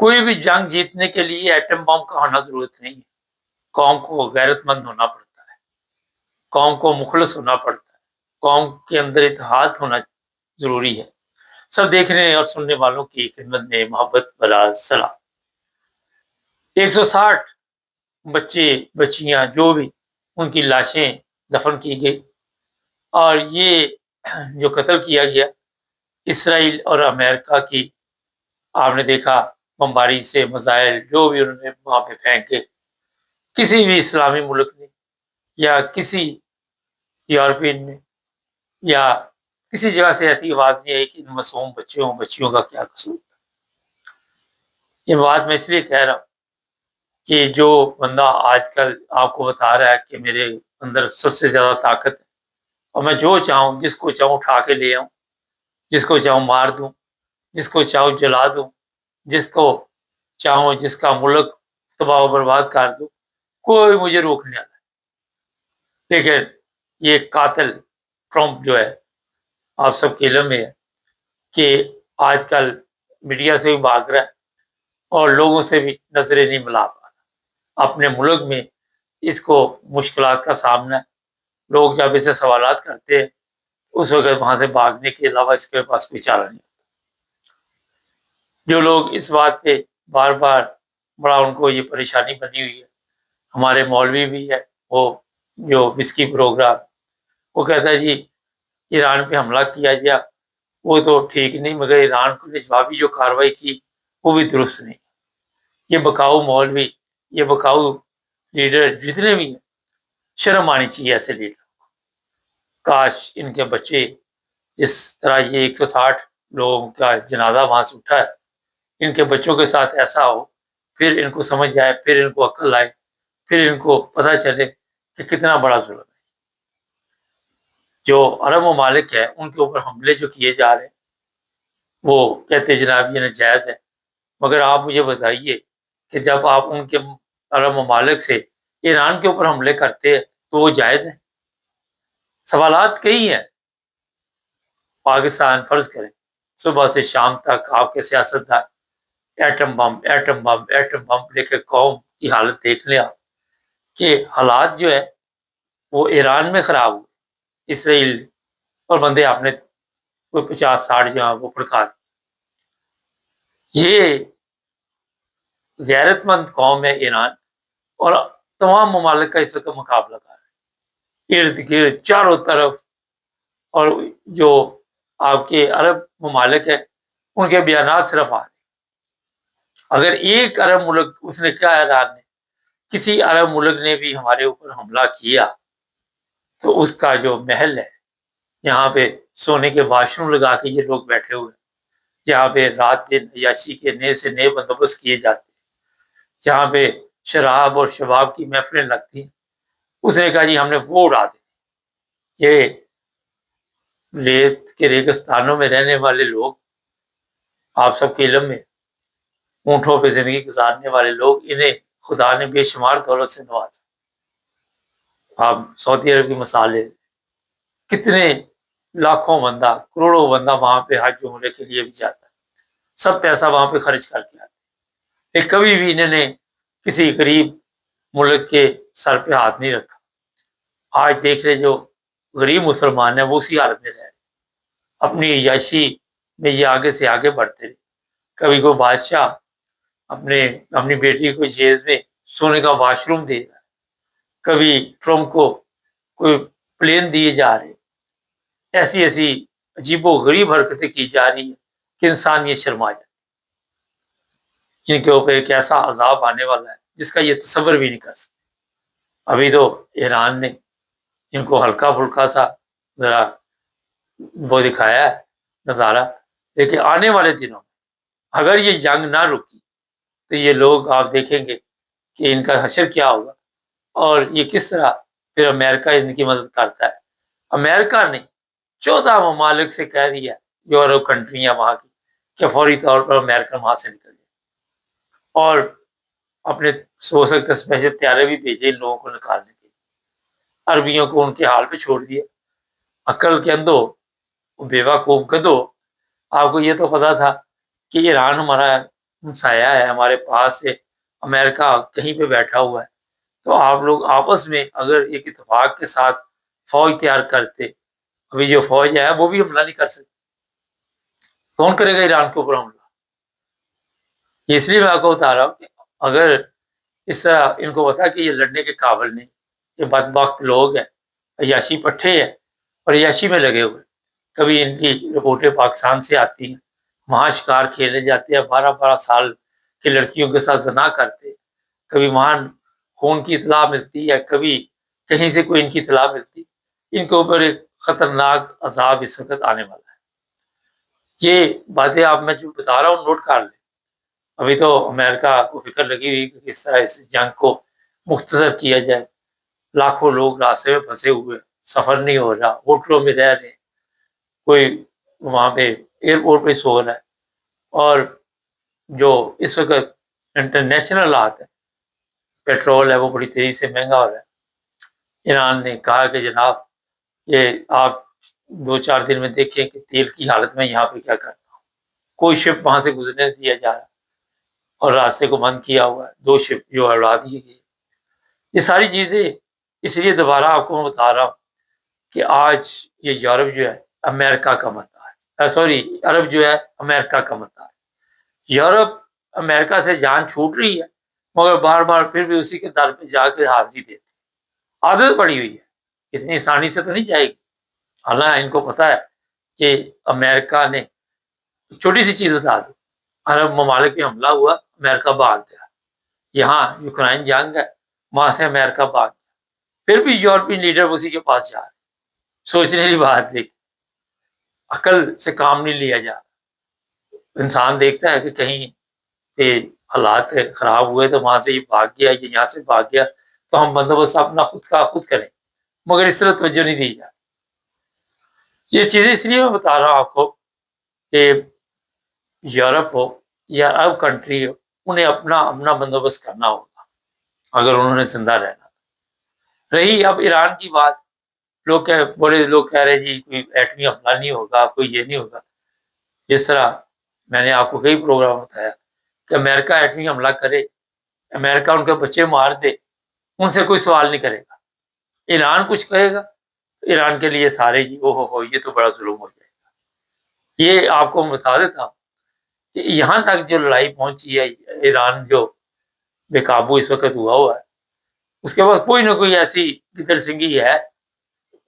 کوئی بھی جنگ جیتنے کے لیے ایٹم بم کا ہونا ضرورت نہیں ہے. قوم کو غیرت مند ہونا پڑتا ہے، قوم کو مخلص ہونا پڑتا ہے، قوم کے اندر اتحاد ہونا ضروری ہے. سب دیکھنے اور سننے والوں کی خدمت میں محبت بلا سلام. 160 بچے بچیاں جو بھی، ان کی لاشیں دفن کی گئی. اور یہ جو قتل کیا گیا اسرائیل اور امریکہ کی، آپ نے دیکھا بمباری سے میزائل جو بھی انہوں نے وہاں پہ پھینکے. کسی بھی اسلامی ملک نے یا کسی یورپین نے یا کسی جگہ سے ایسی آواز نہیں آئی کہ ان معصوم بچیوں کا کیا قصور. یہ بات میں اس لیے کہہ رہا ہوں کہ جو بندہ آج کل آپ کو بتا رہا ہے کہ میرے اندر سب سے زیادہ طاقت ہے اور میں جو چاہوں جس کو چاہوں اٹھا کے لے آؤں، جس کو چاہوں مار دوں، جس کو چاہوں جلا دوں، جس کو چاہوں جس کا ملک تباہ و برباد کر دوں، کوئی مجھے روکنے والا. لیکن یہ قاتل ٹرمپ جو ہے، آپ سب کے علم میں ہے کہ آج کل میڈیا سے بھی بھاگ رہا ہے اور لوگوں سے بھی نظریں نہیں ملا پا رہا. اپنے ملک میں اس کو مشکلات کا سامنا ہے. لوگ جب اسے سوالات کرتے ہیں اس وقت وہاں سے بھاگنے کے علاوہ اس کے پاس کوئی چارہ نہیں. جو لوگ اس بات پہ بار بار بڑا ان کو یہ پریشانی بنی ہوئی ہے، ہمارے مولوی بھی ہے وہ جو وسکی پروگرام، وہ کہتا ہے جی ایران پہ حملہ کیا گیا وہ تو ٹھیک نہیں، مگر ایران کو جوابی جو کاروائی کی وہ بھی درست نہیں. یہ بکاؤ مولوی، یہ بکاؤ لیڈر جتنے بھی ہیں، شرم آنی چاہیے ایسے لیڈر. کاش ان کے بچے جس طرح یہ 160 لوگوں کا جنازہ وہاں سے اٹھا ہے، ان کے بچوں کے ساتھ ایسا ہو، پھر ان کو سمجھ جائے، پھر ان کو عقل آئے، پھر ان کو پتہ چلے کہ کتنا بڑا ظلم ہے. جو عرب ممالک ہے ان کے اوپر حملے جو کیے جا رہے ہیں وہ کہتے جناب یہ ناجائز ہے. مگر آپ مجھے بتائیے کہ جب آپ ان کے عرب ممالک سے ایران کے اوپر حملے کرتے ہیں تو وہ جائز ہے؟ سوالات کئی ہیں. پاکستان فرض کریں صبح سے شام تک آپ کے سیاستدان atom bomb atom bomb atom bomb لے کے قوم کی حالت دیکھ لیں آپ کہ حالات جو ہے وہ ایران میں خراب ہوئے. اسرائیل اور بندے آپ نے کوئی 50-60 جہاں وہ پھڑکا دی. یہ غیرت مند قوم ہے ایران، اور تمام ممالک کا اس وقت مقابلہ کر رہے ہیں ارد گرد چاروں طرف. اور جو آپ کے عرب ممالک ہیں ان کے بیانات صرف آ رہے ہیں. اگر ایک عرب ملک، اس نے کیا اعلان ہے، کسی عرب ملک نے بھی ہمارے اوپر حملہ کیا تو اس کا جو محل ہے جہاں پہ سونے کے واش روم لگا کے یہ لوگ بیٹھے ہوئے، جہاں پہ رات دن عیاشی کے نئے سے نئے بندوبست کیے جاتے ہیں، جہاں پہ شراب اور شباب کی محفلیں لگتی ہیں، اس نے کہا جی ہم نے وہ اڑا دی. یہ ریت کے ریگستانوں میں رہنے والے لوگ، آپ سب کے علم میں اونٹوں پہ زندگی گزارنے والے لوگ، انہیں خدا نے بے شمار دولت سے نوازا. آپ سعودی عرب کی مثال لیں، کتنے لاکھوں بندہ، کروڑوں بندہ وہاں پہ حج عمرے کے لیے بھی جاتا ہے، سب پیسہ وہاں پہ خرچ کر کے آتے ہیں. کبھی بھی انہوں نے کسی غریب ملک کے سر پہ ہاتھ نہیں رکھا. آج دیکھ رہے جو غریب مسلمان ہیں وہ اسی حالت میں رہ رہے، اپنی عیاشی میں یہ آگے سے آگے بڑھتے رہے. کبھی کوئی بادشاہ اپنی بیٹی کو جیز میں سونے کا واش روم دے رہا ہے، کبھی ٹرمپ کو کوئی پلین دیے جا رہے. ایسی ایسی عجیب و غریب حرکتیں کی جا رہی ہیں کہ انسان یہ شرما جائے. جن کے اوپر ایک ایسا عذاب آنے والا ہے جس کا یہ تصور بھی نہیں کر سکتے. ابھی تو ایران نے ان کو ہلکا پھلکا سا ذرا وہ دکھایا ہے نظارہ، لیکن آنے والے دنوں میں اگر یہ جنگ نہ رکی تو یہ لوگ آپ دیکھیں گے کہ ان کا حشر کیا ہوگا، اور یہ کس طرح پھر امریکہ ان کی مدد کرتا ہے. امریکہ نے 14 ممالک سے کہہ دیا یورپ کنٹریاں وہاں کی کہ فوری طور پر امریکہ وہاں سے نکل جائے، اور اپنے ہو سکتے اسپیشل طیارے بھی بھیجے ان لوگوں کو نکالنے کے لیے. عربیوں کو ان کے حال پہ چھوڑ دیا. عقل کے اندھو، بیوقوف گدھو، آپ کو یہ تو پتا تھا کہ ایران ہمارا سایہ ہے ہمارے پاس ہے، امریکہ کہیں پہ بیٹھا ہوا ہے، تو آپ لوگ آپس میں اگر ایک اتفاق کے ساتھ فوج تیار کرتے، ابھی جو فوج ہے وہ بھی حملہ نہیں کر سکتی، کون کرے گا ایران کے اوپر حملہ؟ اس لیے میں آپ کو بتا رہا ہوں کہ اگر اس طرح ان کو بتا کہ یہ لڑنے کے قابل نہیں، یہ بدبخت لوگ ہیں، عیاشی پٹھے ہیں اور عیاشی میں لگے ہوئے، کبھی ان کی رپورٹیں پاکستان سے آتی ہیں، وہاں شکار کھیلنے جاتے ہیں، 12 12 سال کی لڑکیوں کے ساتھ زنا کرتے، کبھی وہاں خون کی اطلاع ملتی ہے، کبھی کہیں سے کوئی ان کی اطلاع ملتی، ان کے اوپر ایک خطرناک عذاب اس وقت آنے والا ہے۔ یہ باتیں آپ میں جو بتا رہا ہوں نوٹ کر لیں۔ ابھی تو امریکہ کو فکر لگی ہوئی کہ کس طرح اس جنگ کو مختصر کیا جائے، لاکھوں لوگ راستے میں پھنسے ہوئے، سفر نہیں ہو رہا، ہوٹلوں میں رہ رہے، کوئی وہاں پہ ایئرپورٹ پہ سو رہا ہے، اور جو اس وقت انٹرنیشنل حالات ہے، پیٹرول ہے وہ بڑی تیزی سے مہنگا ہو رہا ہے۔ ایران نے کہا کہ جناب یہ آپ 2 4 دن میں دیکھیں کہ تیل کی حالت میں یہاں پہ کیا کرنا ہو، کوئی شپ وہاں سے گزرنے دیا جا رہا اور راستے کو بند کیا ہوا ہے، 2 شپ جو اڑا دیے گئے۔ یہ ساری چیزیں اس لیے دوبارہ آپ کو میں بتا رہا ہوں کہ آج یہ یورپ جو ہے امریکہ کا متا ہے، سوری عرب جو ہے امریکہ کا متا ہے۔ یورپ امریکہ سے جان چھوٹ رہی ہے، مگر بار بار پھر بھی اسی کے در پہ جا کے حاضری دیتے، عادت پڑی ہوئی ہے، اتنی آسانی سے تو نہیں جائے گی۔ حالانکہ ان کو پتا ہے کہ امریکہ نے چھوٹی سی چیز بتا دو، عرب ممالک پہ حملہ ہوا، امریکہ بھاگ گیا، یہاں یوکرائن جنگ ہے، وہاں سے امریکہ بھاگ گیا، پھر بھی یورپین لیڈر اسی کے پاس جا رہے، سوچنے کی بات دیکھ، عقل سے کام نہیں لیا جا رہا۔ انسان دیکھتا ہے کہ کہیں پہ حالات خراب ہوئے تو وہاں سے یہ بھاگ گیا، یہ یہاں سے بھاگ گیا، تو ہم بندوبست اپنا خود کا خود کریں، مگر اس طرح توجہ نہیں دی جاتی۔ یہ چیزیں اس لیے میں بتا رہا ہوں آپ کو کہ یورپ ہو یا عرب کنٹری ہو، انہیں اپنا بندوبست کرنا ہوگا اگر انہوں نے زندہ رہنا۔ رہی اب ایران کی بات، بڑے لوگ کہہ رہے جی کوئی ایٹمی حملہ نہیں ہوگا، کوئی یہ نہیں ہوگا۔ جس طرح میں نے آپ کو کئی پروگرام بتایا کہ امریکہ ایٹمی حملہ کرے، امریکہ ان کے بچے مار دے، ان سے کوئی سوال نہیں کرے گا۔ ایران کچھ کہے گا، ایران کے لیے سارے جی ہو یہ تو بڑا ظلم ہو جائے گا۔ یہ آپ کو بتا دیتا ہوں کہ یہاں تک جو لڑائی پہنچی ہے، ایران جو بے قابو اس وقت ہوا ہے، اس کے بعد کوئی نہ کوئی ایسی گدر سنگھی ہے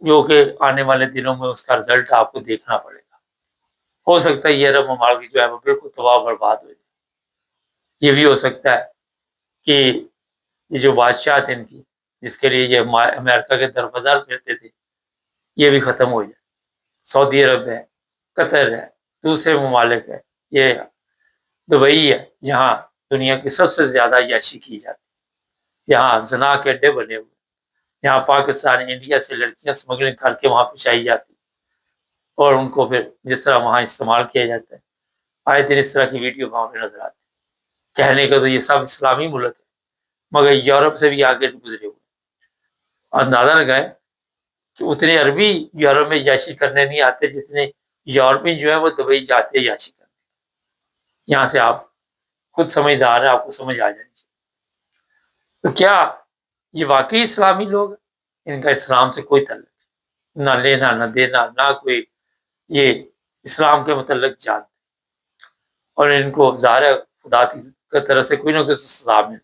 جو کہ آنے والے دنوں میں اس کا رزلٹ آپ کو دیکھنا پڑے گا۔ ہو سکتا ہے یہ عرب ممالک جو ہے وہ بالکل تباہ برباد ہو جائے، یہ بھی ہو سکتا ہے کہ یہ جو بادشاہ تھے ان کی، جس کے لیے یہ امریکہ کے دربدر پھرتے تھے، یہ بھی ختم ہو جائے۔ سعودی عرب ہے، قطر ہے، دوسرے ممالک ہے، یہ دبئی ہے جہاں دنیا کی سب سے زیادہ عیاشی کی جاتی ہے، یہاں زنا کے اڈے بنے ہوئے، یہاں پاکستان انڈیا سے لڑکیاں اسمگلنگ کر کے وہاں پہنچائی جاتی اور ان کو پھر جس طرح وہاں استعمال کیا جاتا ہے، آئے دن اس طرح کی ویڈیو وہاں پہ نظر آتی ہے۔ کہنے کا تو یہ سب اسلامی ملک ہے، مگر یورپ سے بھی آگے گزرے ہوئے، اور اندازہ لگائیں کہ اتنے عربی یورپ میں عیاشی کرنے نہیں آتے جتنے یورپین جو ہے وہ دبئی جاتے ہیں عیاشی کرنے۔ یہاں سے آپ خود سمجھدار ہیں، آپ کو سمجھ آ جانی چاہیے۔ تو کیا یہ واقعی اسلامی لوگ ہیں؟ ان کا اسلام سے کوئی تعلق نہیں، نہ لینا نہ دینا، نہ کوئی یہ اسلام کے متعلق جانتے، اور ان کو ظاہر ہے خدا کی طرف سے کوئی نہ کوئی سزا مل۔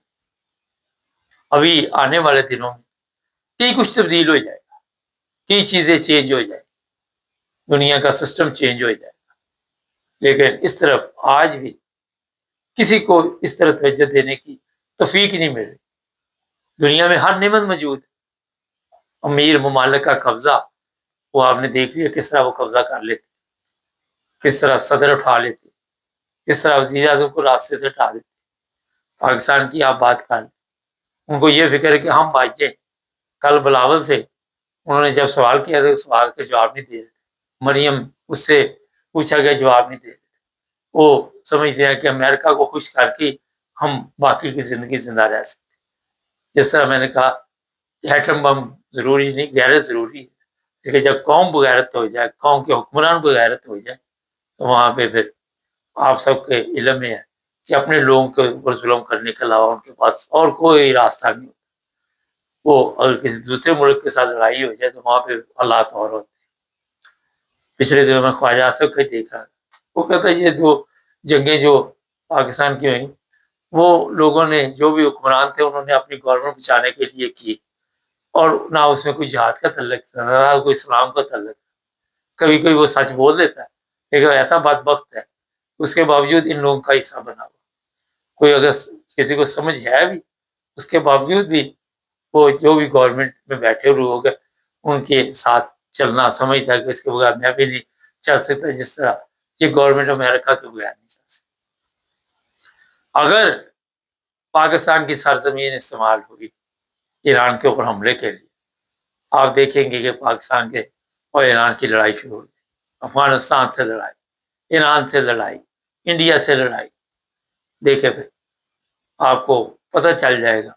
ابھی آنے والے دنوں میں کئی کچھ تبدیل ہو جائے گا، کئی چیزیں چینج ہو جائیں، دنیا کا سسٹم چینج ہو جائے گا، لیکن اس طرف آج بھی کسی کو اس طرح توجہ دینے کی توفیق نہیں مل رہی۔ دنیا میں ہر نعمت موجود ہے، امیر ممالک کا قبضہ وہ آپ نے دیکھ لیا کس طرح وہ قبضہ کر لیتے، کس طرح صدر اٹھا لیتے، کس طرح وزیر اعظم کو راستے سے ہٹا دیتے۔ پاکستان کی آپ بات کر لیں، ان کو یہ فکر ہے کہ ہم بچ جائیں۔ کل بلاول سے انہوں نے جب سوال کیا تو سوال کا جواب نہیں دے رہے، مریم اس سے پوچھا گیا جواب نہیں دے رہے، وہ سمجھتے ہیں کہ امریکہ کو خوش کر کے ہم باقی کی زندگی زندہ رہ سکتے۔ جس طرح میں نے کہا کہ ایٹم بم ضروری نہیں، غیرت ضروری ہے، لیکن جب قوم بغیرت ہو جائے، قوم کے حکمران بغیرت ہو جائے، تو وہاں پہ پھر آپ سب کے علم میں ہے کہ اپنے لوگوں کے اوپر ظلم کرنے کے علاوہ ان کے پاس اور کوئی راستہ نہیں ہوتا. وہ اگر کسی دوسرے ملک کے ساتھ لڑائی ہو جائے تو وہاں پہ حالات اور ہوتے ہیں. پچھلے دنوں میں خواجہ آصف کا دیکھا, وہ کہتا ہے یہ جو جنگیں جو پاکستان کی ہوئیں وہ لوگوں نے, جو بھی حکمران تھے انہوں نے اپنی گورنمنٹ بچانے کے لیے کی, اور نہ اس میں کوئی جہاد کا تعلق تھا نہ کوئی اسلام کا تعلق تھا. کبھی کبھی وہ سچ بول دیتا ہے لیکن ایسا بدبخت ہے اس کے باوجود ان لوگوں کا حصہ بنا ہوا. کوئی اگر کسی کو سمجھ ہے بھی اس کے باوجود بھی وہ جو بھی گورنمنٹ میں بیٹھے ہوئے لوگ ہیں ان کے ساتھ چلنا سمجھتا ہے کہ اس کے بغیر میں بھی نہیں چل سکتا, جس طرح یہ گورنمنٹ امریکہ کے بغیر نہیں چل سکتا. اگر پاکستان کی سرزمین استعمال ہوگی ایران کے اوپر حملے کے لیے, آپ دیکھیں گے کہ پاکستان کے اور ایران کی لڑائی شروع ہوگی. افغانستان سے لڑائی, ایران سے لڑائی, انڈیا سے لڑائی. دیکھے پھر آپ کو پتہ چل جائے گا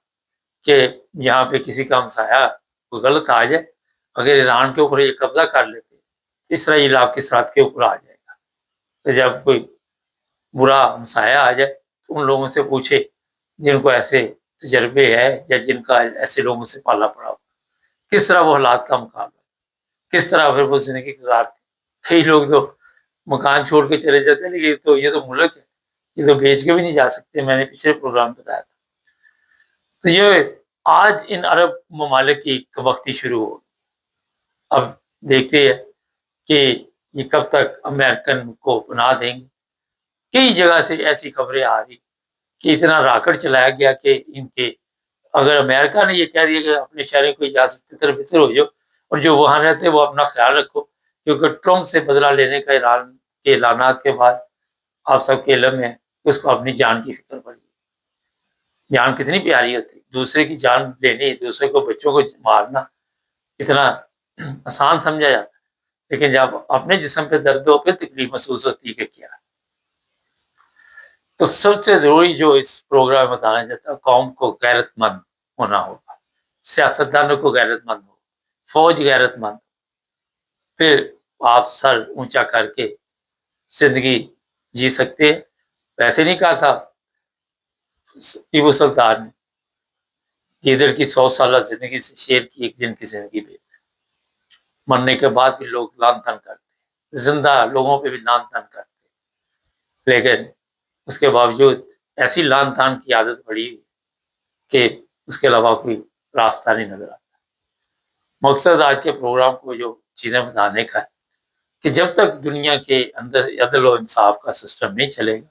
کہ یہاں پہ کسی کا ہمسایہ کوئی غلط آ جائے, اگر ایران کے اوپر یہ قبضہ کر لیتے اسرائیل آپ کے ساتھ کے اوپر آ جائے گا. تو جب کوئی برا ہمسایہ آ جائے تو ان لوگوں سے پوچھے جن کو ایسے تجربے ہے یا جن کا ایسے لوگوں سے پالا پڑا ہو, کس طرح وہ حالات کا مقابلہ, کس طرح پھر وہ زندگی گزارتے. کئی لوگ تو مکان چھوڑ کے چلے جاتے ہیں, لیکن یہ تو ملک ہے, یہ تو بیچ کے بھی نہیں جا سکتے. میں نے پچھلے پروگرام میں بتایا تھا. تو یہ آج ان عرب ممالک کی کبختی شروع ہو. اب دیکھتے ہیں کہ یہ کب تک امریکن کو پناہ دیں گے. کئی جگہ سے ایسی خبریں آ رہی کہ اتنا راکٹ چلایا گیا کہ ان کے, اگر امریکہ نے یہ کہہ دیا کہ اپنے شہروں کو اجازت تتر بتر ہو جاؤ اور جو وہاں رہتے وہ اپنا خیال رکھو, کیونکہ ٹرمپ سے بدلہ لینے کا ایران کے اعلانات کے بعد آپ سب کے علم ہے کہ اس کو اپنی جان کی فکر پڑی. جان کتنی پیاری ہوتی, دوسرے کی جان لینی, دوسرے کو بچوں کو مارنا اتنا آسان سمجھا جاتا ہے, لیکن جب اپنے جسم پہ درد ہو پہ تکلیف محسوس ہوتی ہے کہ کیا. تو سب سے ضروری جو اس پروگرام میں بتانا چاہتا ہے, قوم کو غیرت مند ہونا ہوگا, سیاستدانوں کو غیرت مند ہو, فوج غیرت مند, پھر آپ سر اونچا کر کے زندگی جی سکتے ہیں. ویسے نہیں کہا تھا ٹیپو سلطان نے کہ ادھر کی 100 سالہ زندگی سے شیر کی ایک دن کی زندگی بہتر. مرنے کے بعد بھی لوگ لان تان کرتے, زندہ لوگوں پہ بھی لان تان کرتے, لیکن اس کے باوجود ایسی لان تان کی عادت پڑی ہوئی کہ اس کے علاوہ کوئی راستہ نہیں نظر آتا. مقصد آج کے پروگرام کو جو چیزیں بتانے کا ہے کہ جب تک دنیا کے اندر عدل و انصاف کا سسٹم نہیں چلے گا,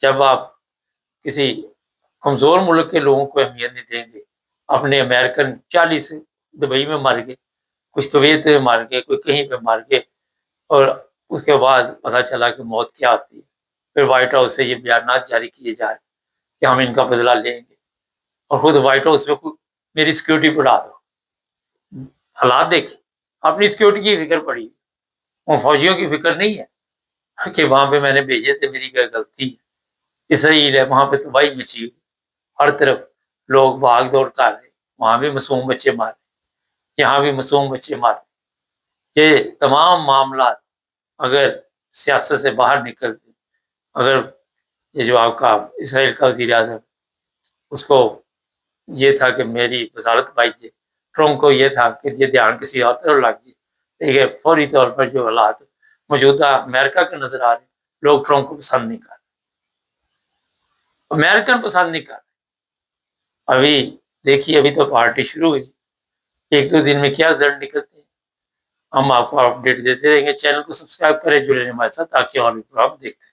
جب آپ کسی کمزور ملک کے لوگوں کو اہمیت نہیں دیں گے, اپنے امریکن 40 دبئی میں مر گئے, کچھ کویت میں مر گئے, کوئی کہیں پہ مر گئے, اور اس کے بعد پتہ چلا کہ موت کیا آتی ہے. پھر وائٹ ہاؤس سے یہ بیانات جاری کیے جا رہے کہ ہم ان کا بدلہ لیں گے, اور خود وائٹ ہاؤس میں میری سیکورٹی بڑھا دو. حالات دیکھیں, اپنی سیکورٹی کی فکر پڑی, ان فوجیوں کی فکر نہیں ہے کہ وہاں پہ میں نے بھیجے تھے, میری کیا غلطی ہے. اسرائیل ہے, وہاں پہ تباہی مچی ہوئی, ہر طرف لوگ بھاگ دوڑ کر رہے, وہاں بھی معصوم بچے مارے, یہاں بھی معصوم بچے مارے. یہ تمام معاملات اگر سیاست سے باہر نکلتے, اگر یہ جو آپ کا اسرائیل کا وزیر اعظم اس کو یہ تھا کہ میری وزارت پائی جائے, ٹرمپ کو یہ تھا کہ یہ دھیان کسی اور طرف لگ جائے, لیکن فوری طور پر جو حالات موجودہ امریکہ کے نظر آ رہے ہیں, لوگ ٹرمپ کو پسند نہیں کر رہے, امریکن پسند نہیں کر رہے. ابھی دیکھیے, ابھی تو پارٹی شروع ہوئی, 1-2 دن میں کیا رزلٹ نکلتے ہیں ہم آپ کو اپڈیٹ دیتے رہیں گے. چینل کو سبسکرائب کریں, جڑے رہیں ہمارے ساتھ تاکہ اور بھی پروگرام دیکھتے